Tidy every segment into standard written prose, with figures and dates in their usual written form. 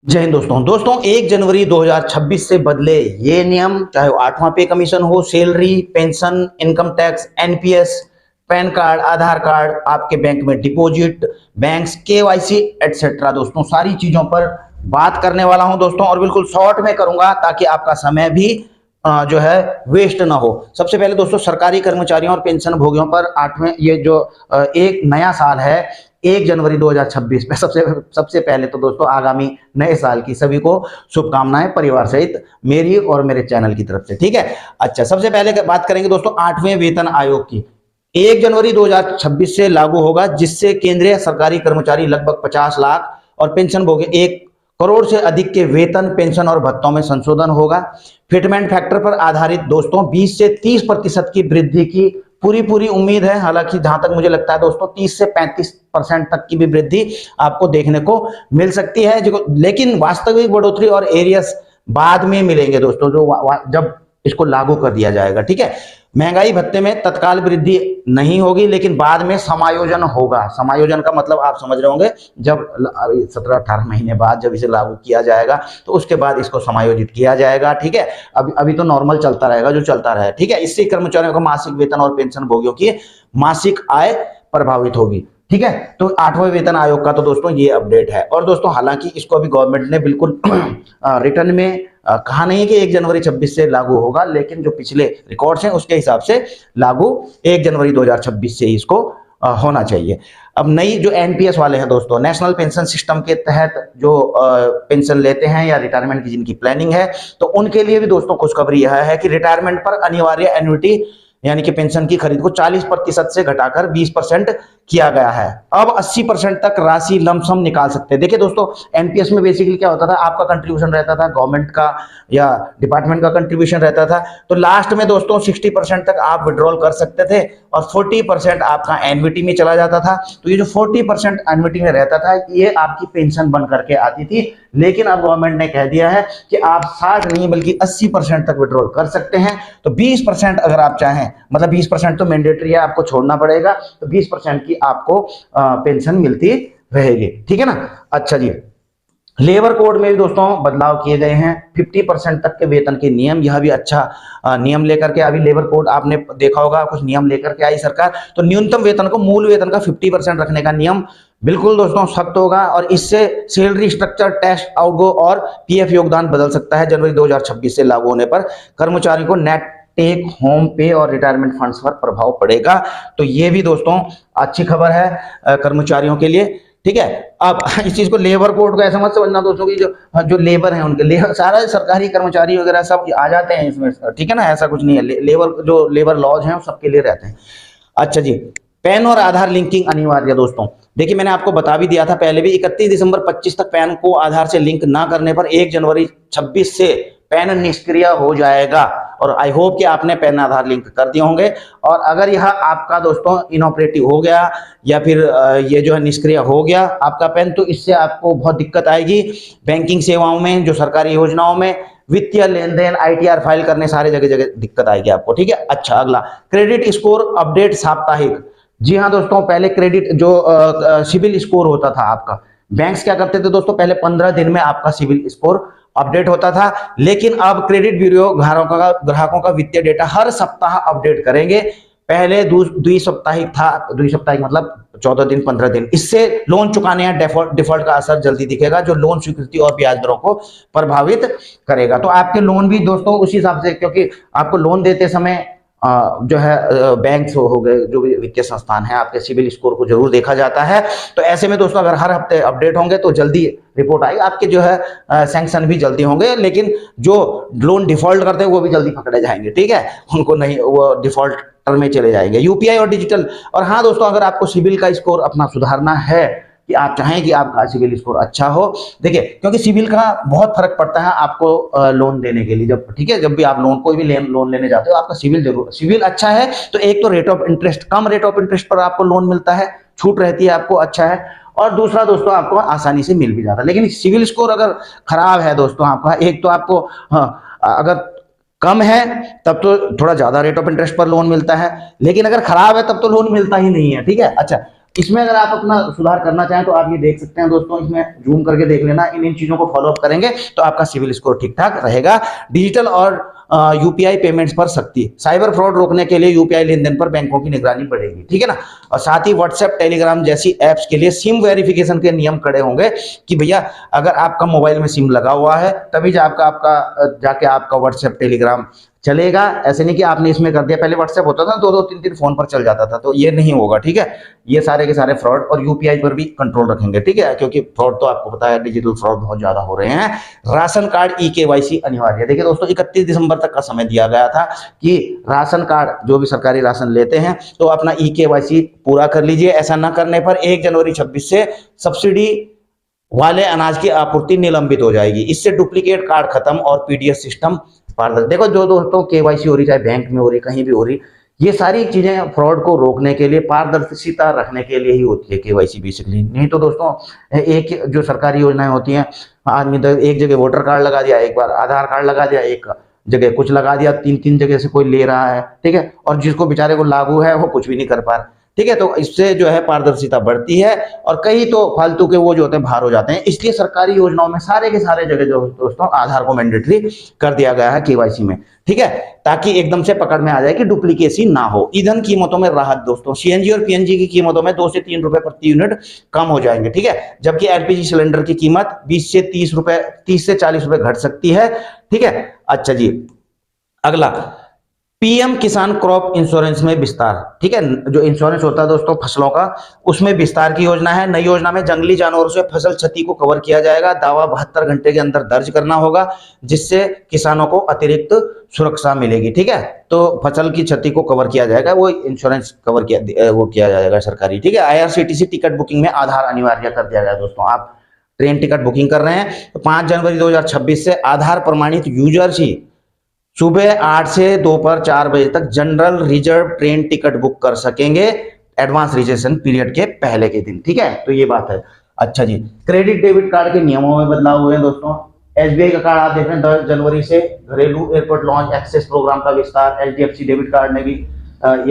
जय हिंद दोस्तों 1 जनवरी 2026 से बदले ये नियम, चाहे वो 8वां पे कमीशन हो, salary, pension, income tax, NPS, PAN card, Aadhaar card, आपके बैंक में डिपॉजिट, बैंक्स, केवाईसी एटसेट्रा। दोस्तों सारी चीजों पर बात करने वाला हूं दोस्तों, और बिल्कुल शॉर्ट में करूंगा ताकि आपका समय भी जो है वेस्ट ना हो। सबसे पहले दोस्तों सरकारी कर्मचारियों और पेंशन भोगियों पर 8वें ये जो एक नया साल है 1 जनवरी 2026 में, सबसे सबसे पहले तो दोस्तों आगामी नए साल की सभी को शुभकामनाएं परिवार सहित मेरी और मेरे चैनल की तरफ से। ठीक है। अच्छा, सबसे पहले बात करेंगे दोस्तों 8वें वेतन आयोग की। 1 जनवरी 2026 से लागू होगा, जिससे केंद्रीय सरकारी कर्मचारी लगभग 50 लाख और पेंशन भोगी 1 करोड़ से अधिक के वेतन, पेंशन और भत्तों में संशोधन होगा। फिटमेंट फैक्टर पर आधारित दोस्तों 20 से 30% की वृद्धि की पूरी उम्मीद है। हालांकि जहां तक मुझे लगता है दोस्तों 30 से 35% तक की भी वृद्धि आपको देखने को मिल सकती है, लेकिन वास्तविक बढ़ोतरी और एरियस बाद में मिलेंगे दोस्तों, जो जब इसको लागू कर दिया जाएगा। ठीक है। महंगाई भत्ते में तत्काल वृद्धि नहीं होगी, लेकिन बाद में समायोजन होगा। समायोजन का मतलब आप समझ रहे होंगे, जब 17-18 महीने बाद जब इसे लागू किया जाएगा तो उसके बाद इसको समायोजित किया जाएगा। ठीक है। अभी तो नॉर्मल चलता रहेगा, जो चलता रहे। ठीक है। इससे कर्मचारियों का मासिक वेतन और पेंशन भोगियों की मासिक आय प्रभावित होगी। ठीक है। तो 8वें वेतन आयोग का तो दोस्तों ये अपडेट है। और दोस्तों हालांकि इसको अभी गवर्नमेंट ने बिल्कुल रिटर्न में कहा नहीं है कि 1 जनवरी 26 से लागू होगा, लेकिन जो पिछले रिकॉर्ड्स हैं उसके हिसाब से लागू 1 जनवरी 2026 से इसको होना चाहिए। अब नई जो एनपीएस वाले हैं दोस्तों, नेशनल पेंशन सिस्टम के तहत जो पेंशन लेते हैं या रिटायरमेंट की जिनकी प्लानिंग है, तो उनके लिए भी दोस्तों खुशखबरी यह है कि रिटायरमेंट पर अनिवार्य एन्युटी यानी कि पेंशन की खरीद को 40% से घटाकर 20% किया गया है। अब 80% तक राशि लमसम निकाल सकते हैं। देखिए दोस्तों, एनपीएस में बेसिकली क्या होता था, आपका कंट्रीब्यूशन रहता था, गवर्नमेंट का या डिपार्टमेंट का कंट्रीब्यूशन रहता था, तो लास्ट में दोस्तों 60% तक आप विड्रॉल कर सकते थे और 40% आपका एन्युटी में चला जाता था। तो ये जो 40% एन्युटी में रहता था, ये आपकी पेंशन बन करके आती थी। लेकिन अब गवर्नमेंट ने कह दिया है कि आप 60 नहीं बल्कि 80% तक विड्रॉल कर सकते हैं। तो 20% अगर आप चाहें, मतलब 20% तो मैंडेटरी है, आपको छोड़ना पड़ेगा, तो 20% की आपको पेंशन मिलती रहेगी। ठीक है ना। अच्छा जी, लेबर कोड में भी दोस्तों बदलाव किए गए हैं। 50% तक के वेतन के नियम, यह भी अच्छा नियम लेकर के अभी लेबर कोड आपने देखा होगा, कुछ नियम लेकर के आई सरकार। तो न्यूनतम वेतन को मूल वेतन का 50% रखने का नियम बिल्कुल दोस्तों सख्त होगा, और इससे सैलरी स्ट्रक्चर, टैक्स आउटगो और पीएफ योगदान बदल सकता है। जनवरी 2026 से लागू होने पर कर्मचारी को नेट टेक होम पे और रिटायरमेंट फंड्स पर प्रभाव पड़ेगा। तो ये भी दोस्तों अच्छी खबर है कर्मचारियों के लिए। ठीक है। अब इस चीज को, लेबर कोड को ऐसा मत समझना दोस्तों कि जो लेबर है उनके लेबर, सारा सरकारी कर्मचारी वगैरह सब आ जाते हैं इसमें। ठीक है ना, ऐसा कुछ नहीं है। लेबर जो लेबर लॉज हैं वो सबके लिए रहते हैं। अच्छा जी, पैन और आधार लिंकिंग अनिवार्य दोस्तों। देखिए मैंने आपको बता भी दिया था पहले भी, 31 दिसंबर 25 तक पैन को आधार से लिंक ना करने पर 1 जनवरी 26 से पैन निष्क्रिय हो जाएगा। और आई होप कि आपने पैन आधार लिंक कर दिए होंगे। और अगर यह आपका दोस्तों इनऑपरेटिव हो गया या फिर ये जो है निष्क्रिय हो गया आपका पैन, तो इससे आपको बहुत दिक्कत आएगी बैंकिंग सेवाओं में, जो सरकारी योजनाओं में, वित्तीय लेन देन, आईटीआर फाइल करने, सारे जगह जगह दिक्कत आएगी आपको। ठीक है। अच्छा, अगला क्रेडिट स्कोर अपडेट साप्ताहिक। जी हाँ दोस्तों, पहले क्रेडिट जो सिविल स्कोर होता था आपका, बैंक्स क्या करते थे दोस्तों, पहले 15 दिन में आपका सिविल स्कोर अपडेट होता था, लेकिन अब क्रेडिट ब्यूरो ग्राहकों का वित्तीय डेटा हर सप्ताह अपडेट करेंगे। पहले द्विसाप्ताहिक था, द्विसाप्ताहिक मतलब 14 दिन 15 दिन। इससे लोन चुकाने या डिफॉल्ट का असर जल्दी दिखेगा, जो लोन स्वीकृति और ब्याज दरों को प्रभावित करेगा। तो आपके लोन भी दोस्तों उसी हिसाब से, क्योंकि आपको लोन देते समय जो है बैंक हो गए, जो भी वित्तीय संस्थान है, आपके सिविल स्कोर को जरूर देखा जाता है। तो ऐसे में दोस्तों अगर हर हफ्ते अपडेट होंगे तो जल्दी रिपोर्ट आएगी, आपके जो है सैंक्शन भी जल्दी होंगे। लेकिन जो लोन डिफॉल्ट करते हैं वो भी जल्दी पकड़े जाएंगे। ठीक है, उनको नहीं, वो डिफॉल्ट में चले जाएंगे। यूपीआई और डिजिटल। और हाँ दोस्तों, अगर आपको सिविल का स्कोर अपना सुधारना है, कि आप चाहें कि आपका सिविल स्कोर अच्छा हो, देखिए क्योंकि सिविल का बहुत फर्क पड़ता है आपको लोन देने के लिए। जब, ठीक है, जब भी आप कोई भी लोन लेने जाते हो, आपका सिविल अच्छा है तो एक तो rate of interest, come rate of interest पर आपको लोन मिलता है, छूट रहती है आपको, अच्छा है। और दूसरा दोस्तों आपको आसानी से मिल भी जाता है। लेकिन सिविल स्कोर अगर खराब है दोस्तों आपका, एक तो आपको अगर कम है तब तो थोड़ा ज्यादा रेट ऑफ इंटरेस्ट पर लोन मिलता है, लेकिन अगर खराब है तब तो लोन मिलता ही नहीं है। ठीक है। अच्छा, इसमें अगर आप अपना सुधार करना चाहें तो आप ये देख सकते हैं दोस्तों, इसमें जूम करके देख लेना। इन चीजों को फॉलो अप करेंगे तो आपका सिविल स्कोर ठीक ठाक रहेगा। डिजिटल और यूपीआई पेमेंट्स पर सख्ती, साइबर फ्रॉड रोकने के लिए यूपीआई लेन देन पर बैंकों की निगरानी बढ़ेगी, ठीक है ना। और साथ ही व्हाट्सएप, टेलीग्राम जैसी एप्स के लिए सिम वेरिफिकेशन के नियम कड़े होंगे कि भैया अगर आपका मोबाइल में सिम लगा हुआ है तभी जाके आपका व्हाट्सएप, टेलीग्राम चलेगा। ऐसे नहीं कि आपने इसमें कर दिया, पहले व्हाट्सएप होता था 2-2 3-3 फोन पर चल जाता था, तो ये नहीं होगा, ठीक है। ये सारे के सारे फ्रॉड और यूपीआई पर भी कंट्रोल रखेंगे, ठीक है, क्योंकि फ्रॉड तो आपको पता है डिजिटल फ्रॉड बहुत ज्यादा हो रहे हैं। राशन कार्ड ई-केवाईसी अनिवार्य है। देखिए दोस्तों 31 दिसंबर तक का समय दिया गया था कि राशन कार्ड जो भी सरकारी राशन लेते हैं तो अपना ई-केवाईसी पूरा कर लीजिए। ऐसा न करने पर 1 जनवरी 26 से सब्सिडी वाले अनाज की आपूर्ति निलंबित हो जाएगी। इससे डुप्लीकेट कार्ड खत्म और पीडीएस सिस्टम पारदर्शी। देखो जो दोस्तों केवाईसी हो रही, चाहे बैंक में हो रही, कहीं भी हो रही, ये सारी चीजें फ्रॉड को रोकने के लिए, पारदर्शिता रखने के लिए ही होती है केवाईसी बेसिकली। नहीं तो दोस्तों एक जो सरकारी योजनाएं होती हैं, आदमी तो एक जगह वोटर कार्ड लगा दिया, एक बार आधार कार्ड लगा दिया, एक जगह कुछ लगा दिया, 3-3 जगह से कोई ले रहा है, ठीक है, और जिसको बेचारे को लागू है वो कुछ भी नहीं कर पा रहा, ठीक है। तो इससे जो है पारदर्शिता बढ़ती है और कई तो फालतू के वो जो होते हैं बाहर हो जाते हैं। इसलिए सरकारी योजनाओं में सारे के सारे जगह जो दोस्तों आधार को मैंडेटरी कर दिया गया है केवाईसी में, ठीक है, ताकि एकदम से पकड़ में आ जाए कि डुप्लीकेसी ना हो। ईंधन कीमतों में राहत दोस्तों, सीएनजी और पीएनजी की कीमतों में 2 से 3 रुपए प्रति यूनिट कम हो जाएंगे, ठीक है, जबकि एलपीजी सिलेंडर की कीमत 20 से 30 रुपए, 30 से 40 रुपए घट सकती है, ठीक है। अच्छा जी, अगला पीएम किसान क्रॉप इंश्योरेंस में विस्तार, ठीक है, जो इंश्योरेंस होता है दोस्तों फसलों का, उसमें विस्तार की योजना है। नई योजना में जंगली जानवरों से फसल क्षति को कवर किया जाएगा। दावा 72 घंटे के अंदर दर्ज करना होगा, जिससे किसानों को अतिरिक्त सुरक्षा मिलेगी, ठीक है। तो फसल की क्षति को कवर किया जाएगा, वो इंश्योरेंस कवर किया जाएगा सरकारी, ठीक है। आईआरसीटीसी टिकट बुकिंग में आधार अनिवार्य कर दिया गया दोस्तों। आप ट्रेन टिकट बुकिंग कर रहे हैं तो 5 जनवरी 2026 से आधार प्रमाणित यूजर्स ही सुबह 8 से दोपहर 4 बजे तक general reserve train ticket book कर सकेंगे, एडवांस रिजर्वेशन पीरियड के पहले के दिन, ठीक है। तो ये बात है। अच्छा जी, क्रेडिट डेबिट कार्ड के नियमों में बदलाव हुए हैं दोस्तों। एसबीआई का कार्ड आप देख रहे हैं 10 जनवरी से घरेलू एयरपोर्ट लॉन्च एक्सेस प्रोग्राम का विस्तार। एचडीएफसी डेबिट कार्ड ने भी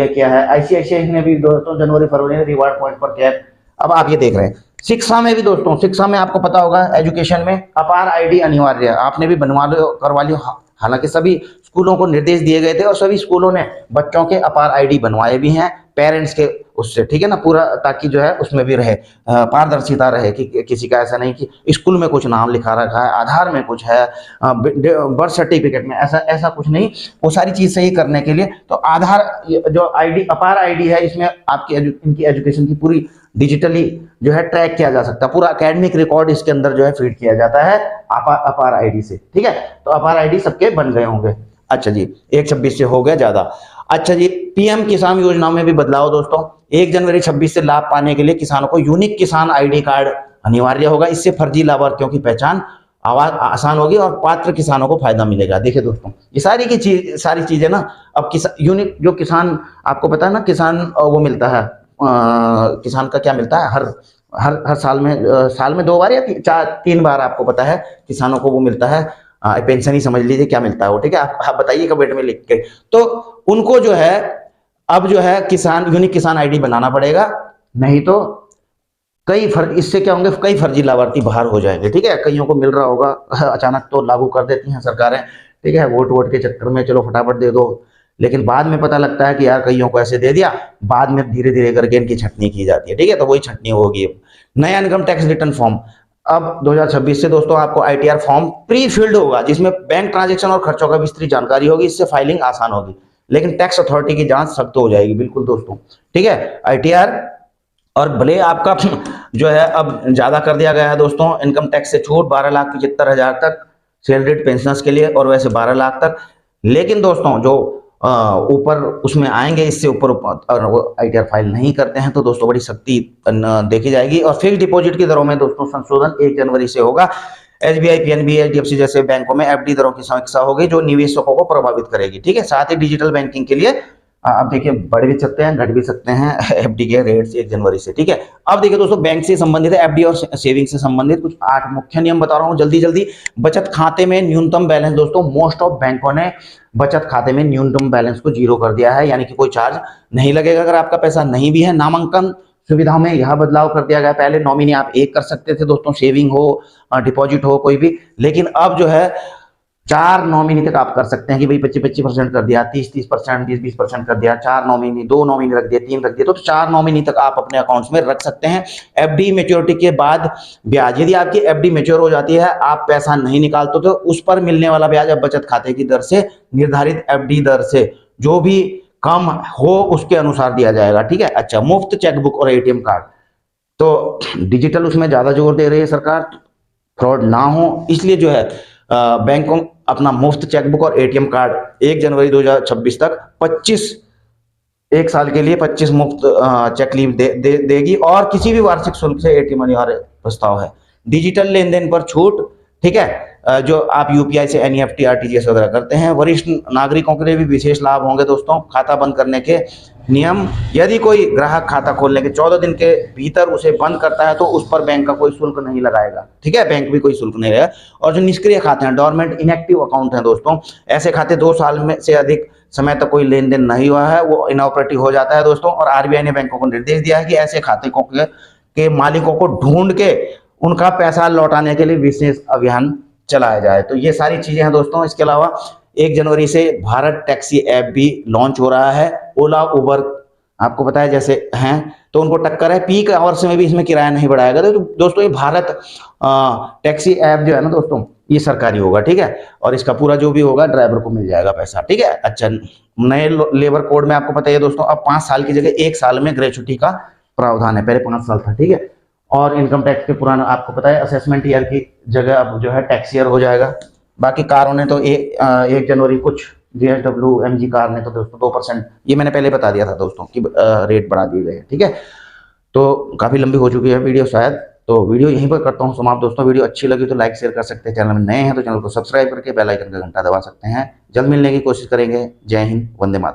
यह किया है। आईसीआईसीआई ने भी दोस्तों जनवरी फरवरी में रिवार्ड पॉइंट पर कैप। अब आप ये देख रहे हैं शिक्षा में भी दोस्तों, शिक्षा में आपको पता होगा एजुकेशन में अपार आईडी अनिवार्य है। आपने भी बनवा लो, करवा लियो। हालांकि सभी स्कूलों को निर्देश दिए गए थे और सभी स्कूलों ने बच्चों के अपार आईडी बनवाए भी हैं पेरेंट्स के उससे, ठीक है ना, पूरा, ताकि जो है उसमें भी रहे पारदर्शिता रहे कि किसी का ऐसा नहीं कि स्कूल में कुछ नाम लिखा रखा है, आधार में कुछ है, बर्थ सर्टिफिकेट में ऐसा कुछ नहीं। वो सारी चीज सही करने के लिए तो आधार जो आईडी, अपार आईडी है, इसमें आपकी इनकी एजुकेशन की पूरी डिजिटली जो है ट्रैक किया जा सकता है। पूरा एकेडमिक रिकॉर्ड इसके अंदर जो है फीड किया जाता है अपार आईडी से, ठीक है। तो अपार आईडी सबके बन गए होंगे। अच्छा जी, 1/26 से हो गया ज्यादा। अच्छा जी, पीएम किसान योजना में भी बदलाव दोस्तों। 1 जनवरी 26 से लाभ पाने के लिए किसानों को यूनिक किसान आईडी कार्ड अनिवार्य होगा। इससे फर्जी लाभार्थियों की पहचान आसान होगी और पात्र किसानों को फायदा मिलेगा। देखिए दोस्तों, ये सारी चीजें ना, अब यूनिक जो किसान, आपको पता है ना, किसान वो मिलता है, किसान का क्या मिलता है, हर साल में 2 बार या 3 बार आपको पता है किसानों को वो मिलता है, पेंशन ही समझ लीजिए, क्या मिलता है वो, ठीक है। आप बताइए कमेंट में लिख के। तो उनको जो है अब जो है यूनिक किसान आईडी बनाना पड़ेगा, नहीं तो इससे क्या होंगे, कई फर्जी लाभार्थी बाहर हो जाएंगे, ठीक है। कईयों को मिल रहा होगा, अचानक तो लागू कर देती हैं सरकारें, ठीक है, वोट के चक्कर में चलो फटाफट दे दो, लेकिन बाद में पता लगता है कि यार कईयों को ऐसे दे दिया, बाद में धीरे धीरे करके इनकी छटनी की जाती है, ठीक है। तो वही छटनी होगी। नया इनकम टैक्स रिटर्न फॉर्म अब 2026 से दोस्तों आपको आईटीआर फॉर्म प्री फिल्ड होगा, जिसमें बैंक ट्रांजैक्शन और खर्चों का विस्तृत जानकारी होगी। इससे फाइलिंग आसान होगी, लेकिन टैक्स अथॉरिटी की जांच सख्त हो जाएगी, बिल्कुल दोस्तों, ठीक है। आईटीआर और भले आपका जो है अब ज्यादा कर दिया गया है दोस्तों, इनकम टैक्स से छूट 12,75,000 तक सैलरीड पेंशनर्स के लिए, और वैसे 12 लाख तक। लेकिन दोस्तों जो ऊपर उसमें आएंगे, इससे ऊपर और वो आईटीआर फाइल नहीं करते हैं तो दोस्तों बड़ी सख्ती देखी जाएगी। और फिक्स डिपॉजिट की दरों में दोस्तों संशोधन 1 जनवरी से होगा। एसबीआई, पीएनबी, एचडीएफसी जैसे बैंकों में एफडी दरों की समीक्षा होगी, जो निवेशकों को प्रभावित करेगी, ठीक है। साथ ही डिजिटल बैंकिंग के लिए आप देखिए बढ़ भी सकते हैं, घट भी सकते हैं एफडी के रेट्स 1 जनवरी से, ठीक है। अब देखिए दोस्तों, बैंक से संबंधित है, एफडी और सेविंग से संबंधित कुछ 8 मुख्य नियम बता रहा हूं जल्दी। बचत खाते में न्यूनतम बैलेंस दोस्तों, मोस्ट ऑफ बैंकों ने बचत खाते में न्यूनतम बैलेंस को 0 कर दिया है, यानी कि कोई चार्ज नहीं लगेगा अगर आपका पैसा नहीं भी है। नामांकन सुविधाओं में यह बदलाव कर दिया गया। पहले नॉमिनी आप एक कर सकते थे दोस्तों, सेविंग हो डिपॉजिट हो कोई भी, लेकिन अब जो है 4 नॉमिनी तक आप कर सकते हैं कि भाई 25-25% कर दिया, 30-30%, 20-20% कर दिया, 4 नॉमिनी, 2 नॉमिनी रख दिए, 3 रख दिए, तो 4 नॉमिनी तक आप अपने अकाउंट्स में रख सकते हैं। एफडी मैच्योरिटी के बाद ब्याज, यदि आपकी एफडी मैच्योर हो जाती है, आप पैसा नहीं निकालते तो उस पर मिलने वाला ब्याज अब बचत खाते की दर से, निर्धारित एफडी दर से जो भी कम हो उसके अनुसार दिया जाएगा। ठीक है। अच्छा, मुफ्त चेकबुक और एटीएम कार्ड, तो डिजिटल उसमें ज्यादा जोर दे रही है सरकार, फ्रॉड ना हो इसलिए जो है बैंकों अपना मुफ्त चेकबुक और एटीएम कार्ड 1 जनवरी 2026 तक 1 साल के लिए 25 मुफ्त चेक लीव देगी, और किसी भी वार्षिक शुल्क से एटीएम अनिवार्य प्रस्ताव है। डिजिटल लेन देन पर छूट, ठीक है, जो आप यूपीआई से एनईएफटी आरटीजीएस वगैरह करते हैं। वरिष्ठ नागरिकों के लिए भी विशेष लाभ होंगे दोस्तों। खाता बंद करने के नियम, यदि कोई ग्राहक खाता खोलने के 14 दिन के भीतर उसे बंद करता है तो उस पर बैंक का कोई शुल्क नहीं लगाएगा। ठीक है, बैंक भी कोई शुल्क नहीं लगाएगा। और जो निष्क्रिय खाते हैं, डोरमेंट इनएक्टिव अकाउंट हैं दोस्तों, ऐसे खाते 2 साल में से अधिक समय तक कोई लेन देन नहीं हुआ है, वो इनऑपरेटिव हो जाता है दोस्तों। और आरबीआई ने बैंकों को निर्देश दिया है कि ऐसे खाते के मालिकों को ढूंढ के उनका पैसा लौटाने के लिए विशेष अभियान चलाया जाए। तो ये सारी चीजें हैं दोस्तों। इसके अलावा 1 जनवरी से भारत टैक्सी ऐप भी लॉन्च हो रहा है। ओला उबर आपको पता है जैसे हैं, तो उनको टक्कर है। पीक आवर्स में भी इसमें किराया नहीं बढ़ाएगा। तो दोस्तों ये भारत टैक्सी ऐप जो है ना दोस्तों, ये सरकारी होगा। ठीक है, और इसका पूरा जो भी होगा ड्राइवर को मिल जाएगा पैसा। ठीक है। अच्छा, नए लेबर कोड में आपको पता है दोस्तों, अब 5 साल की जगह 1 साल में ग्रेच्युटी का प्रावधान है, पहले 5 साल था। ठीक है। और इनकम टैक्स के पुराना आपको पता है असेसमेंट ईयर की जगह अब जो है टैक्स ईयर हो जाएगा। बाकी कारों ने तो 1 जनवरी, कुछ जेएसडब्ल्यू एमजी कार ने तो दोस्तों 2%, ये मैंने पहले बता दिया था दोस्तों कि रेट बढ़ा दिए गए। ठीक है, तो काफी लंबी हो चुकी है वीडियो शायद, तो वीडियो यहीं पर करता हूँ समाप्त दोस्तों। वीडियो अच्छी लगी तो लाइक शेयर कर सकते हैं। चैनल में नए हैं तो चैनल को सब्सक्राइब करके बेल आइकन का घंटा दबा सकते हैं। जल्द मिलने की कोशिश करेंगे। जय हिंद, वंदे मातरम।